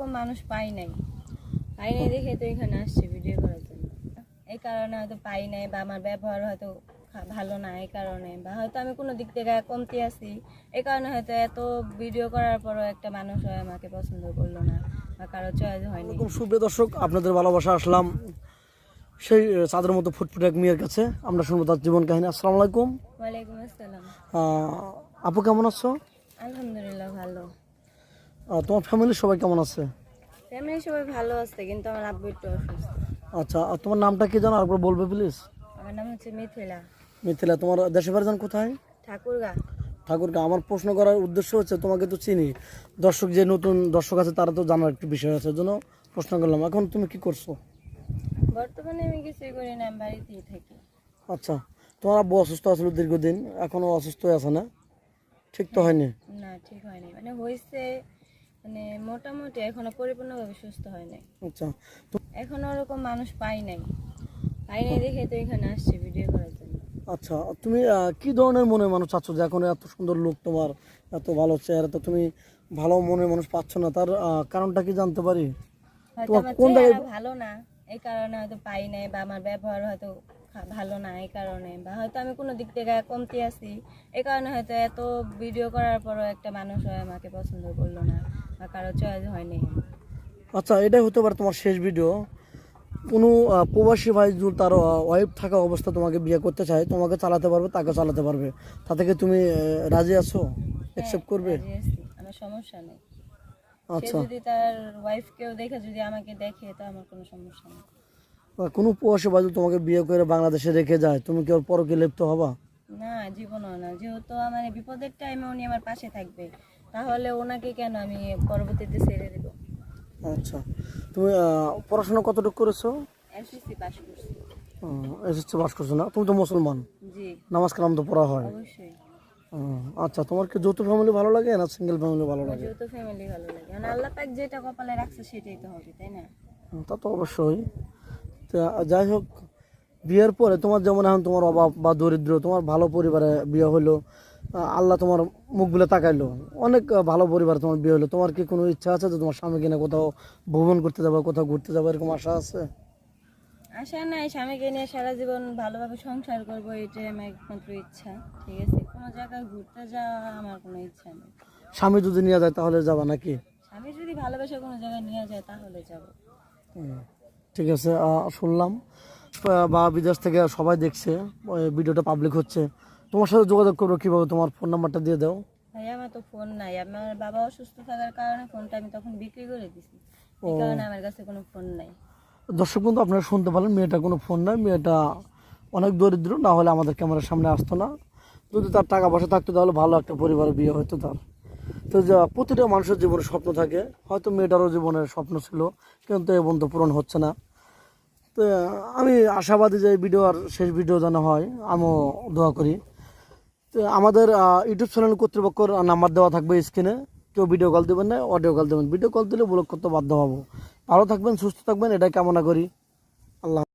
ওরকম মানুষ পাই নাই দেখে তো এখানে আসছি ভিডিও করার জন্য। এই কারণে হয়তো পাই নাই, বা আমার ব্যবহার হয়তো ভালো না এই কারণে, বা হয়তো আমি কোনো দিক থেকে কমতি আছি এই কারণে হয়তো এত ভিডিও করার পরও একটা মানুষ হয় আমাকে পছন্দ করলো না বা কারো চয়েস হয়নি। সুপ্রিয় দর্শক, আপনাদের ভালোবাসা আসলাম সেই চাঁদের মতো ফুটফুটে এক মেয়ের কাছে। আমরা শুনবো তার জীবন কাহিনী। আসসালামু আলাইকুম। ওয়ালাইকুম আসসালাম। আপু কেমন আছো? আলহামদুলিল্লাহ ভালো। তোমার ফ্যামিলির সবাই কেমন আছে? ফ্যামিলি সবাই ভালো আছে, কিন্তু আমার আব্বু একটু অসুস্থ। আচ্ছা, আর তোমার নামটা কি জানো, আরেকবার বলবে প্লিজ? আমার নাম হচ্ছে মিথিলা। মিথিলা, তোমার দেশের বাড়ি কোথায়? ঠাকুরগা। ঠাকুরগা। আমার প্রশ্ন করার উদ্দেশ্য হচ্ছে, তোমাকে তো চিনি, দর্শক যে নতুন দর্শক আছে তারা তো জানার একটু বিষয় আছে, জন্য প্রশ্ন করলাম। এখন তুমি কি করছো? বর্তমানে আমি কিছুই করি না, আমি বাড়িতেই থাকি। আচ্ছা, তোমার আব্বু অসুস্থ আসলে দীর্ঘদিন, এখনো অসুস্থ আছে না? ঠিক তো হয়নি? না, ঠিক হয়নি, মানে হয়েছে, মানে মোটামুটি এখনো পরিপূর্ণভাবে সুস্থ হয় নাই। আচ্ছা, এখনো ওরকম মানুষ পাই নাই দেখে তো এখানে আসছি ভিডিও করার জন্য। আচ্ছা, তুমি কি ধরনের মনের মানুষ চাচ্ছ, যে এখন এত সুন্দর লোক, তোমার এত ভালো চেহারা, তো তুমি ভালো মনের মানুষ পাচ্ছ না, তার কারণটা কি জানতে পারি? হয়তো তোমার আমার কোন চেহারা জায়গায়? ভালো না এই কারণে হয়তো পাই নাই, বা আমার ব্যবহার হয়তো ভালো না এই কারণে, বা হয়তো আমি কোনো দিক থেকে কমতি আছি এই কারণে হয়তো এত ভিডিও করার পরও একটা মানুষ হয় আমাকে পছন্দ করলো না বা কারো চয়েস হয়নি। আচ্ছা, এটাই হতে পারে তোমার শেষ ভিডিও। কোনো প্রবাসী ভাই যদি তার ওয়াইফ থাকা অবস্থা তোমাকে বিয়ে করতে চায়, তোমাকে চালাতে পারবে, তাকে চালাতে পারবে, তা থেকে তুমি রাজি আছো? অ্যাকসেপ্ট করবে? রাজি আছি, আমার সমস্যা নেই। সে আচ্ছা, যদি তার ওয়াইফকেও দেখে, যদি আমাকে দেখে, তো আমার কোনো সমস্যা নেই। কোনো প্রবাসী ভাই যদি তোমাকে বিয়ে করে বাংলাদেশে রেখে যায়, তুমি কি ওর পরকে লিপ্ত হবা? না, জীবনও না। যেহেতু আমার বিপদের টাইমে উনি আমার পাশে থাকবে, তাহলে ওনাকে কেন আমি পরবর্তীতে ছেড়ে দেব? আচ্ছা, তুমি পড়াশোনা কতটুকু করেছো? এসএসসি পাস করছি। এসএসসি পাস করছো না? তুমি তো মুসলমান, জি, নামাজ কালাম তো পড়া হয়। অবশ্যই। আচ্ছা, তোমার কি যৌথ ফ্যামিলি ভালো লাগে না সিঙ্গেল ফ্যামিলি ভালো আমার লাগে? যেহেতু ফ্যামিলি ভালো লাগে, মানে আল্লাহ পাক যেটা কপালে রাখছে সেটাই তো হবে, তাই না? তা তো অবশ্যই। তা যাই হোক, বিয়ের পরে তোমার যেমন এখন তোমার অভাব বা দরিদ্র, তোমার ভালো পরিবারে বিয়ে হলো, আল্লাহ তোমার মুখগুলো তাকাইলো, অনেক ভালো পরিবারে তোমার বিয়ে হলো, তোমার কি কোনো ইচ্ছা আছে যে তোমার স্বামী কিনা কোথাও ভ্রমণ করতে যাবো, কোথাও ঘুরতে যাবো, এরকম আশা আছে? আশা নাই, স্বামীকে নিয়ে সারা জীবন ভালোভাবে সংসার করবো, এটাই আমার একমাত্র ইচ্ছা। ঠিক আছে, কোনো জায়গায় ঘুরতে যাওয়া আমার কোনো ইচ্ছা নেই। স্বামী যদি নিয়ে যায় তাহলে যাবা নাকি? স্বামী যদি ভালোবাসে কোনো জায়গায় নিয়ে যায় তাহলে যাব। ঠিক আছে, শুনলাম বা বিদেশ থেকে সবাই দেখছে, ওই ভিডিওটা পাবলিক হচ্ছে, তোমার সাথে যোগাযোগ করবো কিভাবে? তোমার ফোন নাম্বারটা দিয়ে দাও। ভাই, আমার তো ফোন নাই, আমার বাবা অসুস্থ থাকার কারণে ফোনটা আমি তখন বিক্রি করে দিছি, ও, এই কারণে আমার কাছে কোনো ফোন নাই। দর্শক বন্ধু, আপনারা শুনতে পারেন, মেয়েটা কোনো ফোন নাই, মেয়েটা অনেক দরিদ্র, না হলে আমাদের ক্যামেরার সামনে আসতো না। যদি তার টাকা পয়সা থাকতো তাহলে ভালো একটা পরিবারের বিয়ে হতো তার। তো যা প্রতিটা মানুষের জীবনে স্বপ্ন থাকে, হয়তো মেয়েটারও জীবনের স্বপ্ন ছিল, কিন্তু এ পর্যন্ত পূরণ হচ্ছে না। তো আমি আশাবাদী যে এই ভিডিও আর শেষ ভিডিও যেন হয়, আমিও দোয়া করি। তো আমাদের ইউটিউব চ্যানেল কর্তৃপক্ষের নাম্বার দেওয়া থাকবে স্ক্রিনে। কেউ ভিডিও কল দেবেন না, অডিও কল দেবেন। ভিডিও কল দিলে ব্লক করতে বাধ্য হবো। ভালো থাকবেন, সুস্থ থাকবেন, এটাই কামনা করি। আল্লাহ।